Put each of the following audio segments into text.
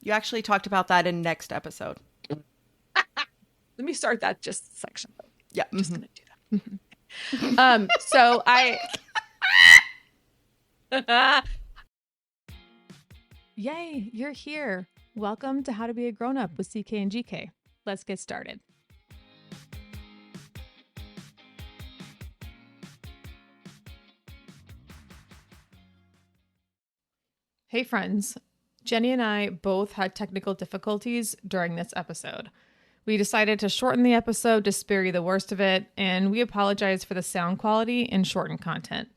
You actually talked about that in next episode. Let me start that just section. Yeah. I'm just gonna do that. So Yay, you're here. Welcome to How to Be a Grown Up with CK and GK. Let's get started. Hey friends, Jenny and I both had technical difficulties during this episode. We decided to shorten the episode to spare you the worst of it, and we apologize for the sound quality and shortened content.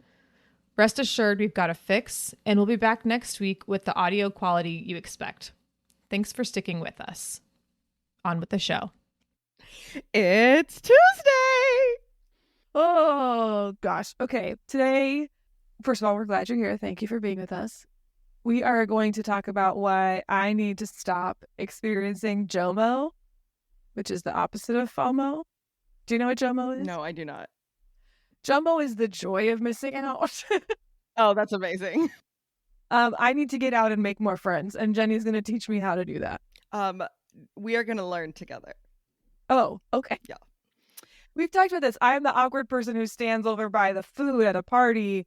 Rest assured we've got a fix, and we'll be back next week with the audio quality you expect. Thanks for sticking with us. On with the show. It's Tuesday. Oh, gosh. Okay. Today, first of all, we're glad you're here. Thank you for being with us. We are going to talk about why I need to stop experiencing JOMO, which is the opposite of FOMO. Do you know what JOMO is? No, I do not. JOMO is the joy of missing out. Oh, that's amazing. I need to get out and make more friends, and Jenny's going to teach me how to do that. We are going to learn together. Oh, okay. Yeah. We've talked about this. I am the awkward person who stands over by the food at a party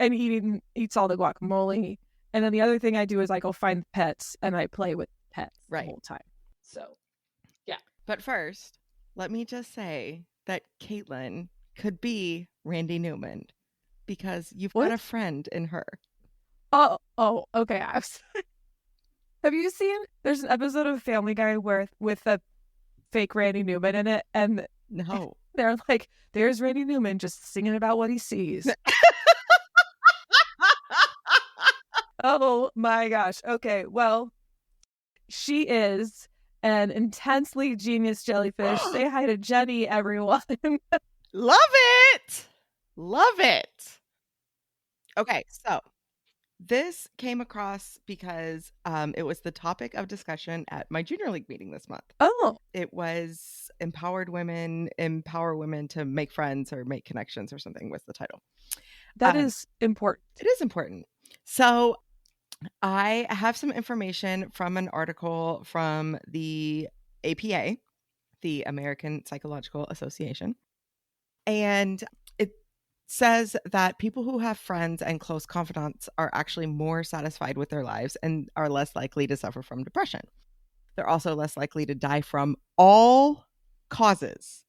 and eats all the guacamole. And then the other thing I do is I go find pets and I play with pets the whole time. So, yeah. But first, let me just say that Caitlin could be Randy Newman because you've got a friend in her. Oh, okay. Have you seen? There's an episode of Family Guy with a fake Randy Newman in it, and no, they're like, "There's Randy Newman just singing about what he sees." Oh my gosh. Okay, well, she is an intensely genius jellyfish. Say hi to Jenny, everyone. Love it. Love it. Okay, so this came across because it was the topic of discussion at my junior league meeting this month. Oh. It was empower women to make friends or make connections or something was the title. That is important. It is important. So I have some information from an article from the APA, the American Psychological Association. And it says that people who have friends and close confidants are actually more satisfied with their lives and are less likely to suffer from depression. They're also less likely to die from all causes,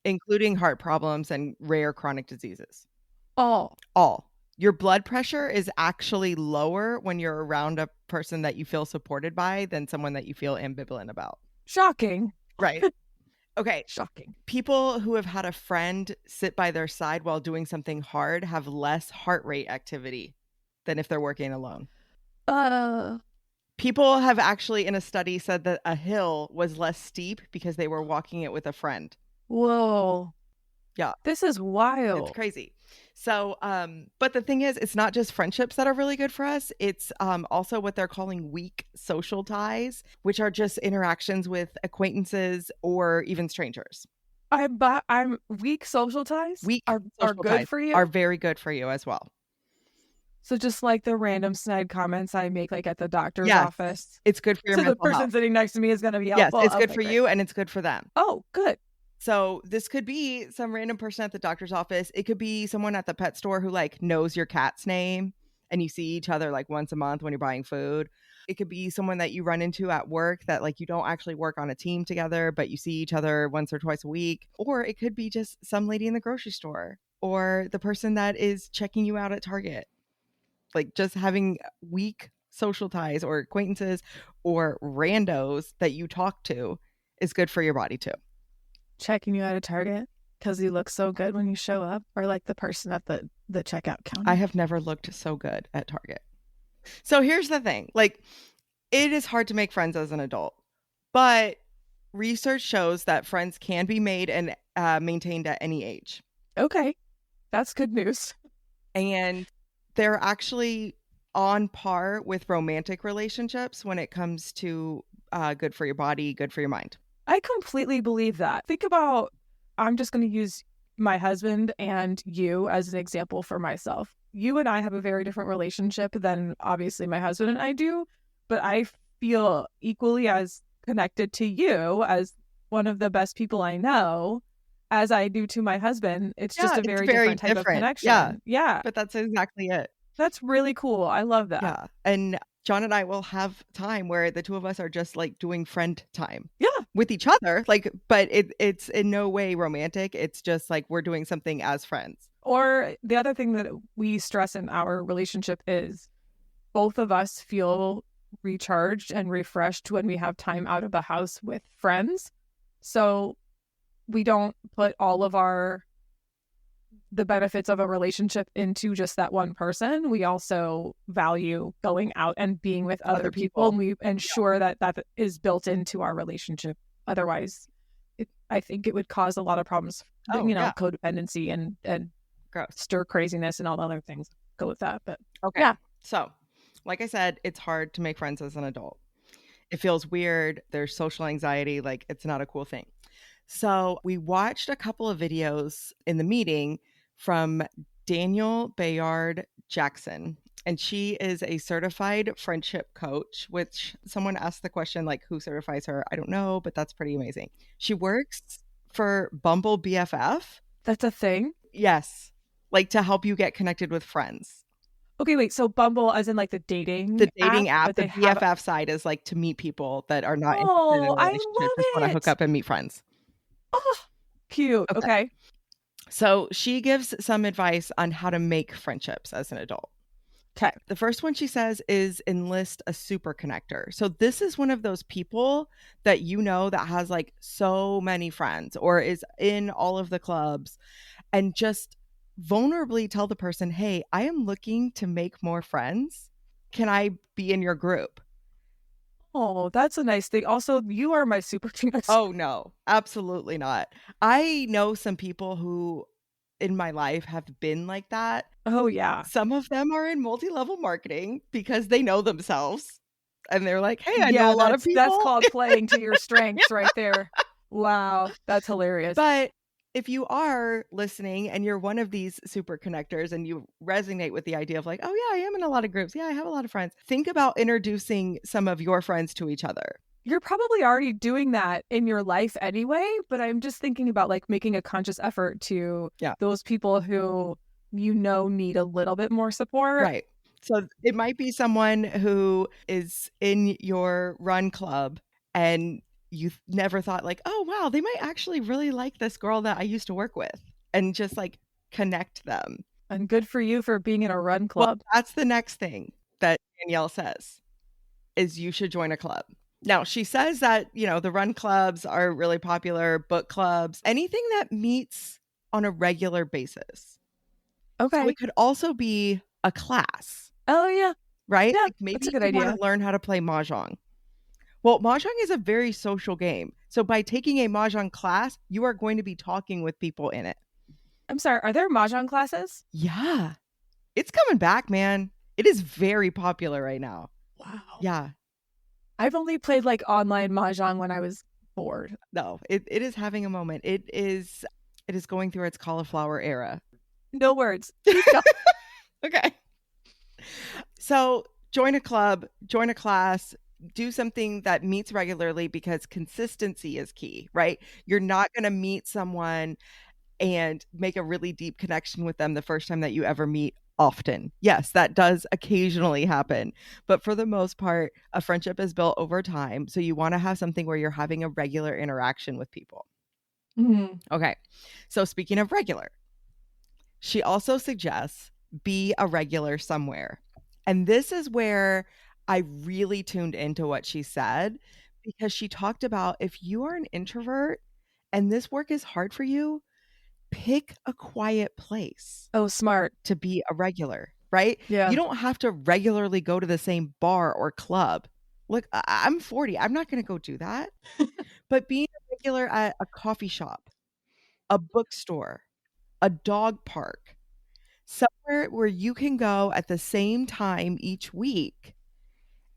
including heart problems and rare chronic diseases. All. Your blood pressure is actually lower when you're around a person that you feel supported by than someone that you feel ambivalent about. Shocking. Right. Okay. Shocking. People who have had a friend sit by their side while doing something hard have less heart rate activity than if they're working alone. People have actually in a study said that a hill was less steep because they were walking it with a friend. Whoa. Yeah. This is wild. It's crazy. So, but the thing is, it's not just friendships that are really good for us. It's also what they're calling weak social ties, which are just interactions with acquaintances or even strangers. I'm weak social ties. Are good for you. Are very good for you as well. So just like the random snide comments I make, like at the doctor's office, it's good for your mental health. So the person sitting next to me is going to be helpful. Yes, it's good for you and it's good for them. Oh, good. So this could be some random person at the doctor's office. It could be someone at the pet store who like knows your cat's name and you see each other like once a month when you're buying food. It could be someone that you run into at work that like you don't actually work on a team together, but you see each other once or twice a week. Or it could be just some lady in the grocery store or the person that is checking you out at Target. Like just having weak social ties or acquaintances or randos that you talk to is good for your body too. Checking you out at Target because you look so good when you show up, or like the person at the checkout counter? I have never looked so good at Target. So here's the thing. Like, it is hard to make friends as an adult, but research shows that friends can be made and maintained at any age. Okay. That's good news. And they're actually on par with romantic relationships when it comes to good for your body, good for your mind. I completely believe that. Think about, I'm just going to use my husband and you as an example for myself. You and I have a very different relationship than obviously my husband and I do, but I feel equally as connected to you as one of the best people I know as I do to my husband. It's just Yeah, a it's very very different type of different. Yeah, connection. Yeah. but that's exactly it. That's really cool. I love that. Yeah. And John and I will have time where the two of us are just like doing friend time Yeah. with each other. Like, but it's in no way romantic. It's just like we're doing something as friends. Or the other thing that we stress in our relationship is both of us feel recharged and refreshed when we have time out of the house with friends. So we don't put all of the benefits of a relationship into just that one person. We also value going out and being with other people, and we ensure that is built into our relationship. Otherwise, I think it would cause a lot of problems, codependency and gross, stir craziness and all the other things go with that. But okay. Yeah. So, like I said, it's hard to make friends as an adult. It feels weird. There's social anxiety. Like, it's not a cool thing. So we watched a couple of videos in the meeting from Daniel Bayard Jackson, and she is a certified friendship coach, which someone asked the question, like, who certifies her? I don't know, but that's pretty amazing. She works for Bumble BFF. That's a thing? Yes. Like, to help you get connected with friends. Okay, wait. So Bumble, as in like the dating app, the BFF side is like to meet people that are not interested in a relationship, just want to hook up and meet friends. Oh, cute. Okay. So she gives some advice on how to make friendships as an adult. Okay. The first one she says is enlist a super connector. So this is one of those people that that has like so many friends or is in all of the clubs, and just vulnerably tell the person, hey, I am looking to make more friends. Can I be in your group? Oh, that's a nice thing. Also, you are my super connector. Oh, no, absolutely not. I know some people who in my life have been like that. Oh, yeah. Some of them are in multi-level marketing because they know themselves. And they're like, hey, I know a lot of people. That's called playing to your strengths right there. Wow, that's hilarious. But if you are listening and you're one of these super connectors and you resonate with the idea of like, oh yeah, I am in a lot of groups. Yeah, I have a lot of friends. Think about introducing some of your friends to each other. You're probably already doing that in your life anyway, but I'm just thinking about like making a conscious effort to those people who need a little bit more support. Right. So it might be someone who is in your run club and you never thought like, oh, wow, they might actually really like this girl that I used to work with, and just like connect them. And good for you for being in a run club. Well, that's the next thing that Danielle says is you should join a club. Now, she says that, the run clubs are really popular, book clubs, anything that meets on a regular basis. Okay. So it could also be a class. Oh, yeah. Right? Yeah, like maybe that's a good you idea. want to learn how to play Mahjong. Well, Mahjong is a very social game. So by taking a Mahjong class, you are going to be talking with people in it. I'm sorry, are there Mahjong classes? Yeah. It's coming back, man. It is very popular right now. Wow. Yeah. I've only played like online Mahjong when I was bored. No, it is having a moment. It is going through its cauliflower era. No words. Okay. So join a club, join a class, do something that meets regularly, because consistency is key, right? You're not going to meet someone and make a really deep connection with them the first time that you ever meet often. Yes, that does occasionally happen. But for the most part, a friendship is built over time. So you want to have something where you're having a regular interaction with people. Mm-hmm. Okay. So speaking of regular, she also suggests be a regular somewhere. And this is where I really tuned into what she said, because she talked about if you are an introvert and this work is hard for you, pick a quiet place. Oh, smart. To be a regular, right? Yeah. You don't have to regularly go to the same bar or club. Look, I'm 40. I'm not going to go do that. But being a regular at a coffee shop, a bookstore, a dog park, somewhere where you can go at the same time each week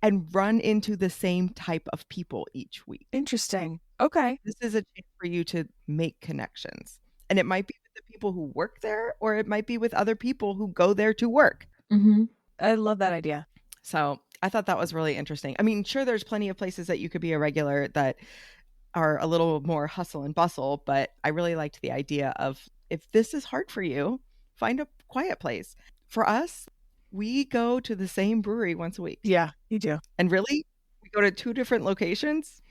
and run into the same type of people each week. Interesting. Okay. This is a chance for you to make connections. And it might be with the people who work there, or it might be with other people who go there to work. Mm-hmm. I love that idea. So I thought that was really interesting. I mean, sure, there's plenty of places that you could be a regular that are a little more hustle and bustle, but I really liked the idea of, if this is hard for you, find a quiet place. For us, we go to the same brewery once a week. Yeah, you do. And really, we go to 2 different locations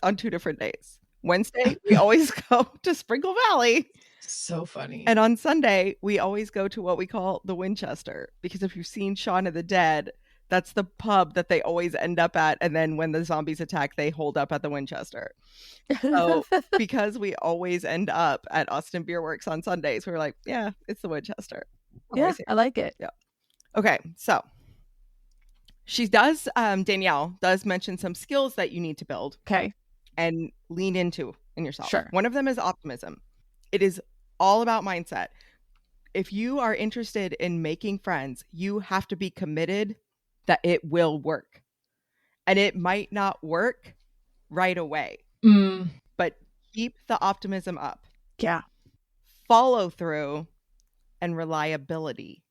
on 2 different days. Wednesday, we always go to Sprinkle Valley. So funny. And on Sunday, we always go to what we call the Winchester, because if you've seen Shaun of the Dead, that's the pub that they always end up at. And then when the zombies attack, they hold up at the Winchester. So because we always end up at Austin Beer Works on Sundays, we're like, yeah, it's the Winchester. Yeah, I like it. Yeah. Okay. So she does, Danielle does mention some skills that you need to build. Okay. And lean into in yourself. Sure. One of them is optimism. It is all about mindset. If you are interested in making friends, you have to be committed that it will work. And it might not work right away, but keep the optimism up. Yeah. Follow through and reliability.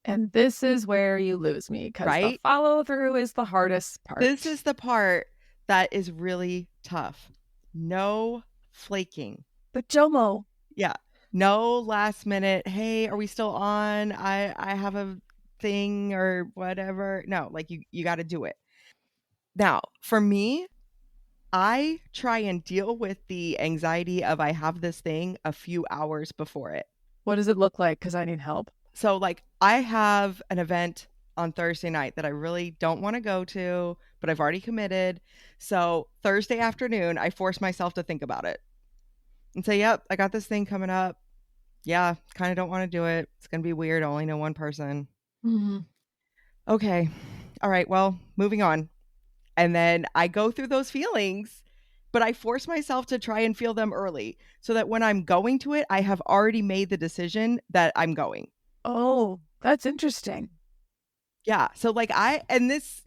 And this is where you lose me, because the follow through is the hardest part. This is the part that is really tough. No flaking. But JOMO. Yeah. No last minute, hey, are we still on? I have a thing or whatever. No, like you got to do it. Now, for me, I try and deal with the anxiety of I have this thing a few hours before it. What does it look like? Because I need help. So like I have an event on Thursday night that I really don't want to go to, but I've already committed. So Thursday afternoon, I force myself to think about it and say, yep, I got this thing coming up. Yeah, kind of don't want to do it. It's going to be weird. I only know one person. Mm-hmm. Okay. All right. Well, moving on. And then I go through those feelings, but I force myself to try and feel them early so that when I'm going to it, I have already made the decision that I'm going. Oh, that's interesting. Yeah. So like this,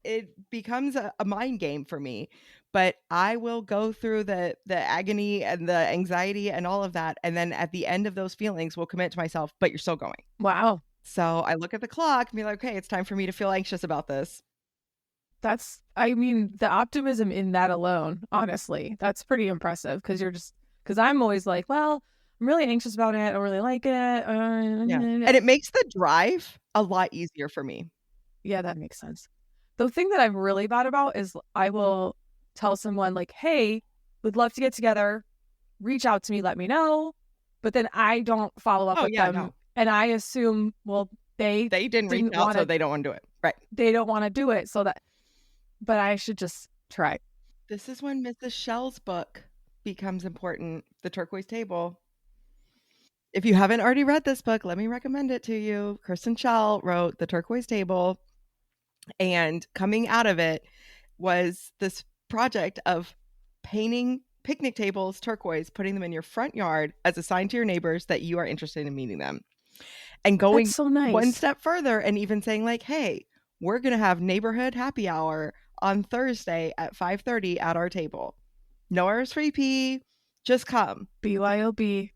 it becomes a mind game for me, but I will go through the agony and the anxiety and all of that. And then at the end of those feelings, will commit to myself, but you're still going. Wow. So I look at the clock and be like, okay, it's time for me to feel anxious about this. The optimism in that alone, honestly, that's pretty impressive, because I'm always like, well, I'm really anxious about it. I don't really like it. Yeah. And it makes the drive a lot easier for me. Yeah, that makes sense. The thing that I'm really bad about is I will tell someone like, hey, would love to get together. Reach out to me, let me know. But then I don't follow up with them. No. And I assume, well, they didn't reach out, so they don't want to do it. Right. They don't want to do it. But I should just try. This is when Mrs. Shell's book becomes important. The Turquoise Table. If you haven't already read this book, let me recommend it to you. Kristen Shell wrote The Turquoise Table, and coming out of it was this project of painting picnic tables turquoise, putting them in your front yard as a sign to your neighbors that you are interested in meeting them, and going so nice. One step further and even saying like, hey, we're going to have neighborhood happy hour on Thursday at 5:30 at our table. No RSVP, just come. BYOB.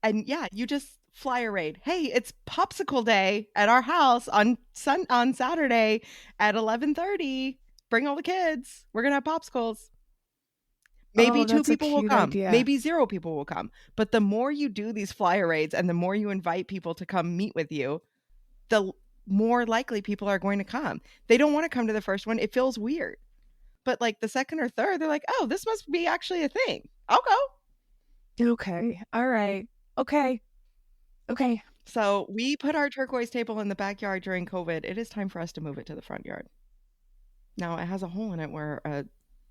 And yeah, you just flyer raid. Hey, it's popsicle day at our house on Saturday at 11:30. Bring all the kids. We're gonna have popsicles. Maybe 2 people will come. Idea. Maybe 0 people will come. But the more you do these flyer raids and the more you invite people to come meet with you, the more likely people are going to come. They don't want to come to the first one. It feels weird. But like the second or third, they're like, oh, this must be actually a thing. I'll go. Okay. All right. Okay. So we put our turquoise table in the backyard during COVID. It is time for us to move it to the front yard. Now it has a hole in it where a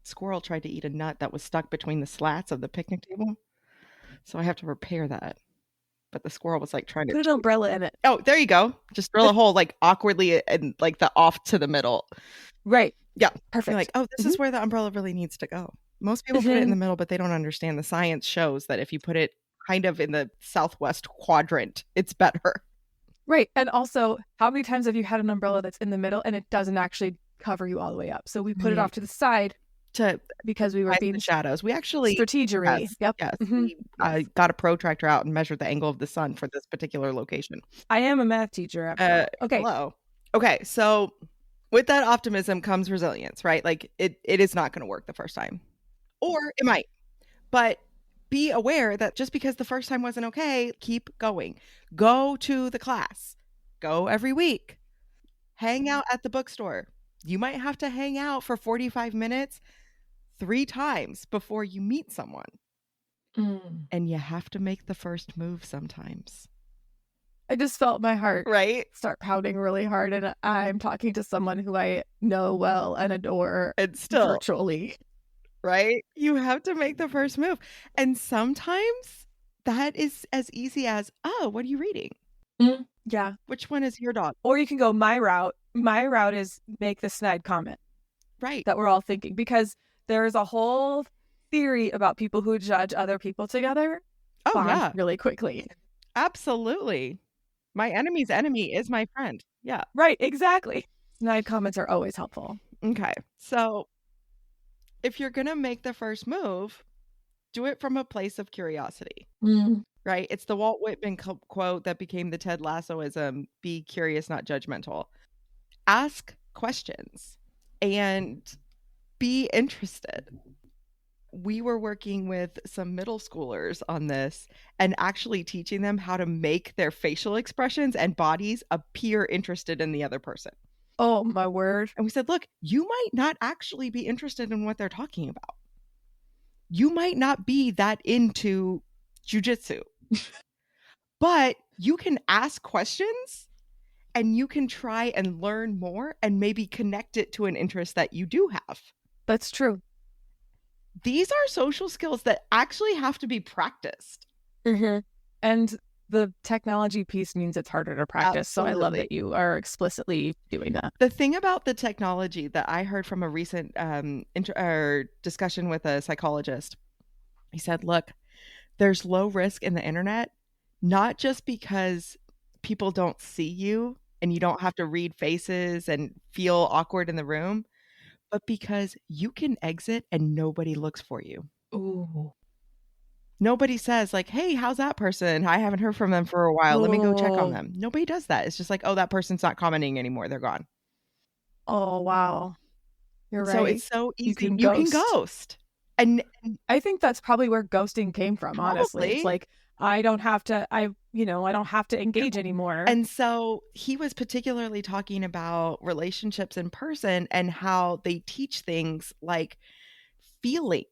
squirrel tried to eat a nut that was stuck between the slats of the picnic table. So I have to repair that. But the squirrel was like trying to put an umbrella in it. Oh, there you go. Just drill a hole like awkwardly and like the off to the middle. Right. Yeah. Perfect. You're like, oh, this is where the umbrella really needs to go. Most people put it in the middle, but they don't understand. The science shows that if you put it kind of in the southwest quadrant, it's better. Right. And also, how many times have you had an umbrella that's in the middle and it doesn't actually cover you all the way up? So we put it off to the side because we were being the shadows. We actually strategery. Yes. We got a protractor out and measured the angle of the sun for this particular location. I am a math teacher. Okay. Hello. Okay. So With that optimism comes resilience, right? Like it is not going to work the first time, or it might, but be aware that just because the first time wasn't okay, keep going. Go to the class, go every week, hang out at the bookstore. You might have to hang out for 45 minutes 3 times before you meet someone. And you have to make the first move sometimes. I just felt my heart Right? start pounding really hard, and I'm talking to someone who I know well and adore And still, virtually. right? You have to make the first move. And sometimes that is as easy as, oh, what are you reading? Yeah. Which one is your dog? Or you can go my route. My route is make the snide comment. Right. That we're all thinking, because there's a whole theory about people who judge other people together. Oh, yeah. Really quickly. Absolutely. My enemy's enemy is my friend. Yeah. Right. Exactly. Snide comments are always helpful. Okay. So if you're going to make the first move, do it from a place of curiosity. Right? It's the Walt Whitman quote that became the Ted Lassoism: be curious, not judgmental. Ask questions and be interested. We were working with some middle schoolers on this and actually teaching them how to make their facial expressions and bodies appear interested in the other person. Oh, my word. And we said, look, you might not actually be interested in what they're talking about. You might not be that into jujitsu, but you can ask questions and you can try and learn more and maybe connect it to an interest that you do have. That's true. These are social skills that actually have to be practiced. And the technology piece means it's harder to practice. Absolutely. So I love that you are explicitly doing that. The thing about the technology that I heard from a recent discussion with a psychologist, he said, look, there's low risk in the internet, not just because people don't see you and you don't have to read faces and feel awkward in the room, but because you can exit and nobody looks for you. Ooh. Nobody says like, hey, how's that person? I haven't heard from them for a while. Let me go check on them. Nobody does that. It's just like, oh, that person's not commenting anymore. They're gone. Oh, wow. You're right. So it's so easy. You can ghost. And I think that's probably where ghosting came from, honestly. It's like, I don't have to engage anymore. And so he was particularly talking about relationships in person and how they teach things like feeling.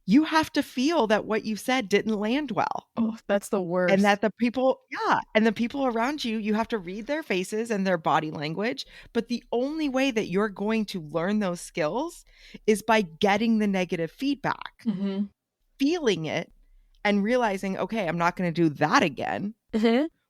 You have to feel that what you said didn't land well. Oh, that's the worst. And that the people around you, you have to read their faces and their body language. But the only way that you're going to learn those skills is by getting the negative feedback, feeling it, and realizing, okay, I'm not going to do that again.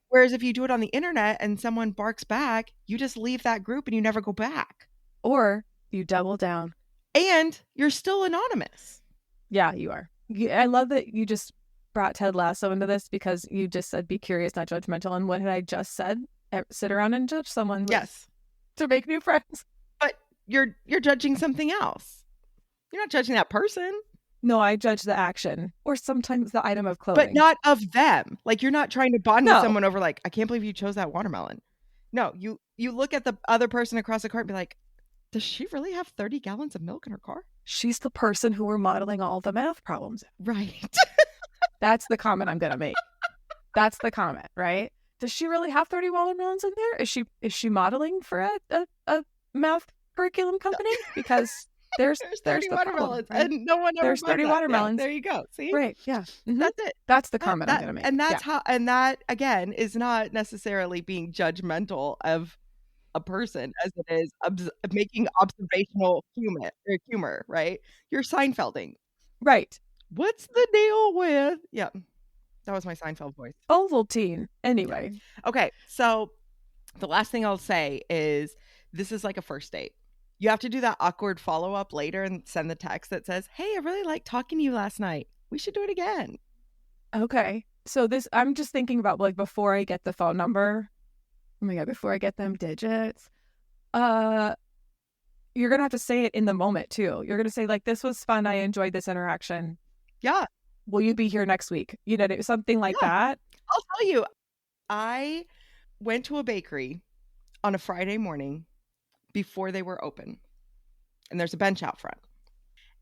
Whereas if you do it on the internet and someone barks back, you just leave that group and you never go back. Or you double down. And you're still anonymous. Yeah, you are. I love that you just brought Ted Lasso into this, because you just said be curious, not judgmental. And what had I just said? Sit around and judge someone. Yes. To make new friends. But you're judging something else. You're not judging that person. No, I judge the action or sometimes the item of clothing. But not of them. Like, you're not trying to bond with someone over like, I can't believe you chose that watermelon. No, you look at the other person across the cart and be like, does she really have 30 gallons of milk in her car? She's the person who we're modeling all the math problems. Right. That's the comment I'm going to make. That's the comment, right? Does she really have 30 watermelons in there? Is she modeling for a math curriculum company? Because there's 30 watermelons, problem, right? and no one ever there's 30 watermelons. Yeah, there you go. See? Right. Yeah. That's it. That's the comment I'm going to make. And that's how, and that again is not necessarily being judgmental of a person as it is making observational humor, right? You're Seinfelding. Right. What's the deal with? Yeah. That was my Seinfeld voice. Ovaltine. Anyway. Okay. So the last thing I'll say is this is like a first date. You have to do that awkward follow-up later and send the text that says, hey, I really liked talking to you last night. We should do it again. Okay. So I'm just thinking about like before I get the phone number. Oh my God, before I get them digits. You're going to have to say it in the moment too. You're going to say like, this was fun. I enjoyed this interaction. Yeah. Will you be here next week? You know, something like that. I'll tell you, I went to a bakery on a Friday morning before they were open. And there's a bench out front.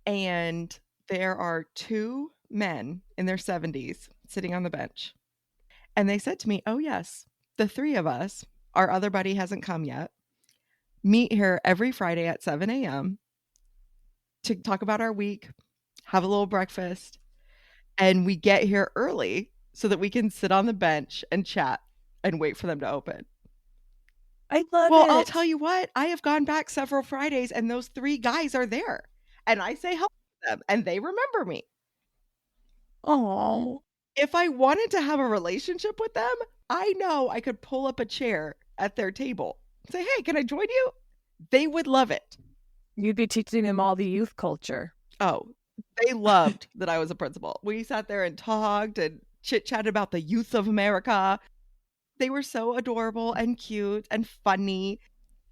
And there are two men in their 70s sitting on the bench. And they said to me, oh, yes, the three of us, our other buddy hasn't come yet, meet here every Friday at 7 a.m. to talk about our week, have a little breakfast, and we get here early so that we can sit on the bench and chat and wait for them to open. I love it. Well, I'll tell you what, I have gone back several Fridays and those three guys are there. And I say hello to them and they remember me. Oh. If I wanted to have a relationship with them, I know I could pull up a chair at their table and say, hey, can I join you? They would love it. You'd be teaching them all the youth culture. Oh, they loved that I was a principal. We sat there and talked and chit-chatted about the youth of America. They were so adorable and cute and funny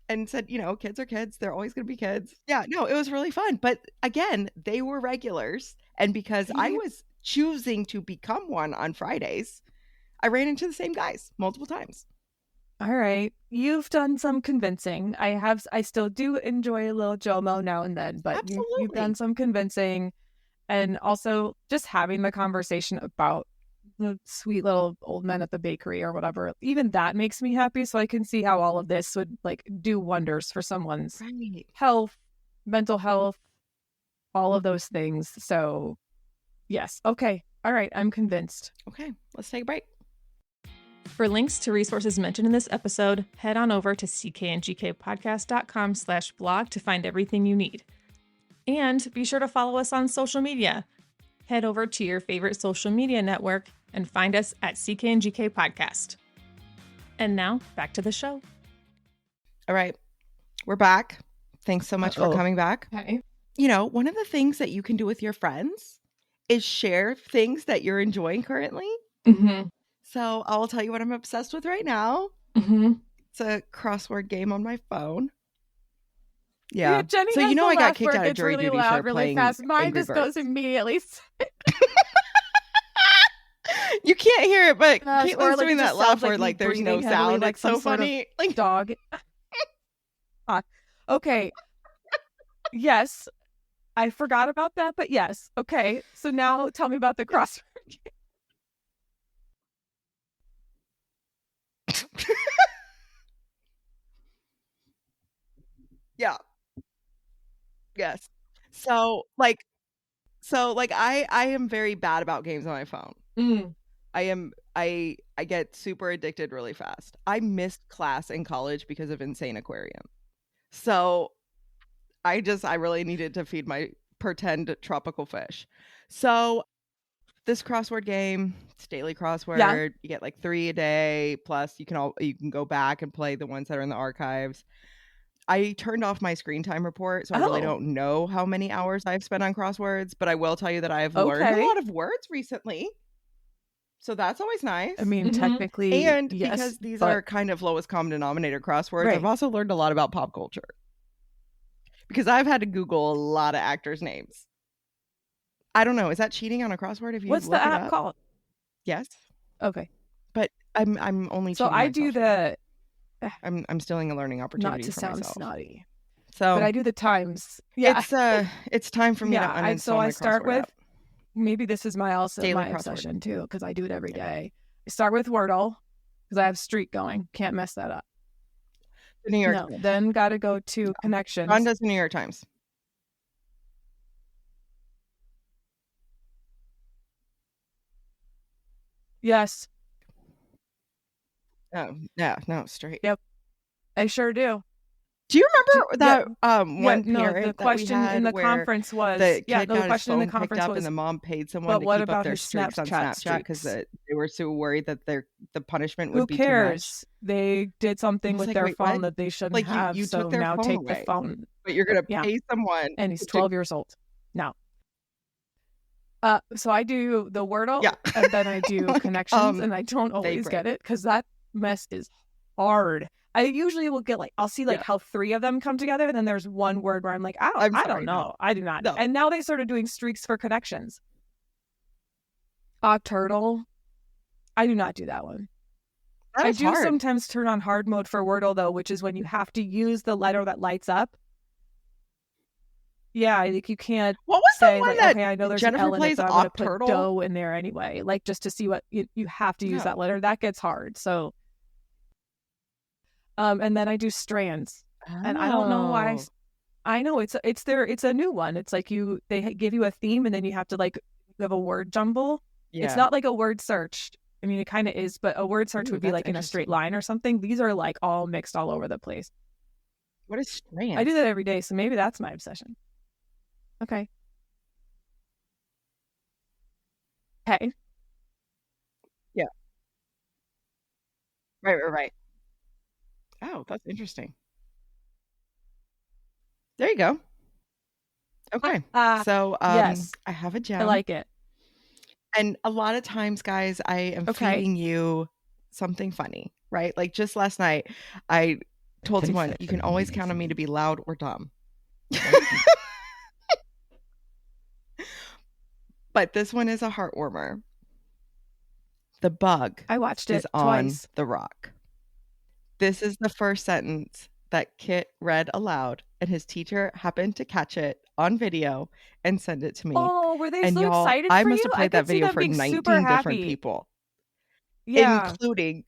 and said, you know, kids are kids. They're always going to be kids. Yeah, no, it was really fun. But again, they were regulars. And because I was choosing to become one on Fridays, I ran into the same guys multiple times. All right. You've done some convincing. I still do enjoy a little JOMO now and then, but you've done some convincing. And also just having the conversation about the sweet little old men at the bakery or whatever, even that makes me happy. So I can see how all of this would like do wonders for someone's health, mental health, all of those things. So yes. Okay. All right. I'm convinced. Okay. Let's take a break. For links to resources mentioned in this episode, head on over to ckandgkpodcast.com/blog to find everything you need. And be sure to follow us on social media. Head over to your favorite social media network and find us at CKNGK Podcast. And now, back to the show. All right. We're back. Thanks so much for coming back. Okay. You know, one of the things that you can do with your friends is share things that you're enjoying currently. Mm-hmm. So I'll tell you what I'm obsessed with right now. Mm-hmm. It's a crossword game on my phone. Yeah. Jenny so you know I got kicked out of jury really duty loud, for really playing fast. Mine Angry just Birds. goes immediately. You can't hear it, but Gosh, or, Caitlin's like, doing it that just laugh sounds where like like me there's no breathing heavily, sound. like It's so some sort of funny. Like dog. Okay. Yes. I forgot about that, but yes. Okay. So now tell me about the crossword game. Yeah. Yes. So I am very bad about games on my phone. I get super addicted really fast. I missed class in college because of Insane Aquarium. So I really needed to feed my pretend tropical fish. So this crossword game, it's daily crossword. Yeah. You get like 3 a day, plus you can go back and play the ones that are in the archives. I turned off my screen time report, so I really don't know how many hours I've spent on crosswords, but I will tell you that I have learned a lot of words recently. So that's always nice. I mean, technically, and yes, because these are kind of lowest common denominator crosswords, Right. I've also learned a lot about pop culture. Because I've had to Google a lot of actors' names. I don't know. Is that cheating on a crossword if you What's look the it app up? called? Yes. Okay. But I'm only So cheating I do myself. the I'm stealing a learning opportunity not to for sound myself. snotty, So but I do the times. Yeah. It's time for me to uninstall so my I start crossword with app. maybe this is my Daily crossword. obsession too, because I do it every day. I start with Wordle because I have streak going. Can't mess that up. The New York. No, then got to go to connections. Ron does the New York Times. Yes. Oh, yeah, no, straight. Yep. I sure do. Do you remember that one no, parent the question that we had in the where conference was the kid the got his question in the phone picked conference up was, and the mom paid someone but to what keep up about their his streaks on Snapchat because streaks? they were so worried that the punishment would Who be too much. cares? They did something with like, their wait, phone what? that they shouldn't Like have. you so took their now phone take away, the phone. but you're gonna pay someone. And he's 12 years old now. So I do the Wordle, and then I do connections, and I don't always get it because that mess is hard. I usually will get I'll see how 3 of them come together, and then there's one word where I'm like, I don't know. No. I do not. No. And now they started doing streaks for connections. Turtle. I do not do that one. That I is do hard. sometimes turn on hard mode for Wordle, though, which is when you have to use the letter that lights up. Yeah, like you can't What was the say one like, that okay, I know there's an Jennifer L in it, plays so I'm going to off put turtle? dough in there anyway. Like just to see what you have to use No. that letter. That gets hard. So, and then I do strands, and I don't know why. Oh. I know it's a new one. It's like they give you a theme, and then you have to like you have a word jumble. It's Yeah. not like a word search. I mean, it kind of is, but a word search Ooh, would be that's like in a straight interesting. line or something. These are like all mixed all over the place. What is strands? I do that every day, so maybe that's my obsession. Okay. Hey. Yeah. Right. Oh, that's interesting. There you go. Okay. So yes, I have a I gem. like it. And a lot of times, guys, I am Okay. feeding you something funny, right? Like just last night, I told someone, you can always count on me to be loud or dumb. But this one is a heartwarmer. The bug I watched is it on twice. the rock. This is the first sentence that Kit read aloud, and his teacher happened to catch it on video and send it to me. Oh, were they And so y'all, excited I for must you? have I played that could see video them for being super 19 different happy. people, Yeah. including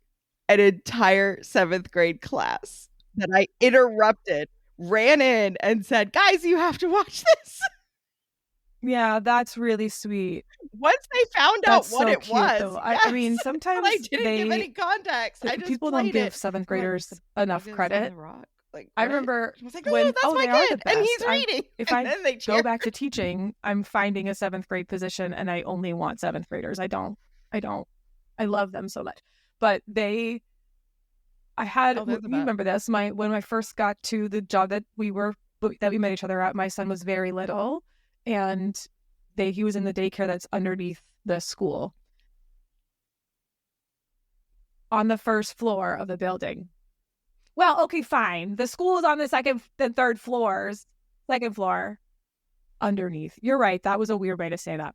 an entire 7th grade class that I interrupted, ran in and said, guys, you have to watch this. Yeah, that's really sweet. Once they found That's out what so it cute, was, though. yes. I mean, sometimes but I didn't give any context. I just people don't played give it. 7th I'm like, graders "The enough bug is on credit. the rock?" Like, I what? remember I was like, when that's my they are kid, the and he's best. reading. If And I then they go cheer. back to teaching, I'm finding a 7th grade position, and I only want 7th graders. I don't. I love them so much, but I had. Oh, they're You the best. remember this? When I first got to the job that we met each other at, my son was very little, and he was in the daycare that's underneath the school on the first floor of the building. Well, okay, fine. The school is on the second and third floors. Second floor underneath. You're right. That was a weird way to say that.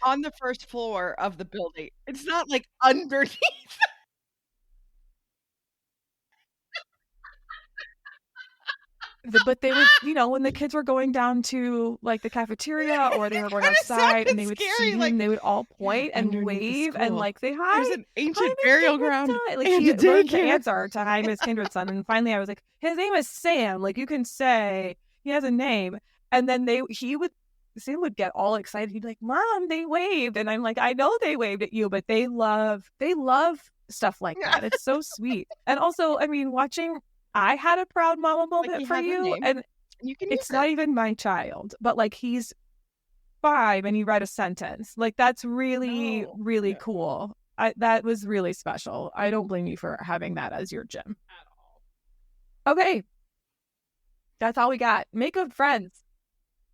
On the first floor of the building. It's not like underneath. But they would, when the kids were going down to like the cafeteria or they were going Kinda outside and they sounded would scary, see him, like, they would all point and underneath the wave and school. like say, There's hi, an ancient Miss burial Kindred's ground son. Like and he a learned to daycare. answer to hi, Miss Kindred's son. And finally I was like, his name is Sam. Like you can say he has a name. And then Sam would get all excited. He'd be like, Mom, they waved. And I'm like, I know they waved at you, but they love stuff like that. It's so sweet. And also, I mean, I had a proud mama moment he for has a you. name, And you can it's use not it. even my child, but like he's 5 and he read a sentence. Like that's really, really cool. That was really special. I don't blame you for having that as your gym at all. Okay. That's all we got. Make good friends.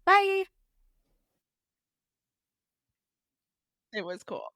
Bye. It was cool.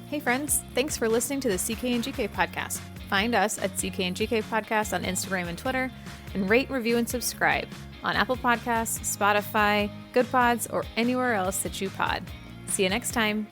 Hey friends, thanks for listening to the CK and GK podcast. Find us at CK and GK podcast on Instagram and Twitter, and rate, review, and subscribe on Apple Podcasts, Spotify, Good Pods, or anywhere else that you pod. See you next time.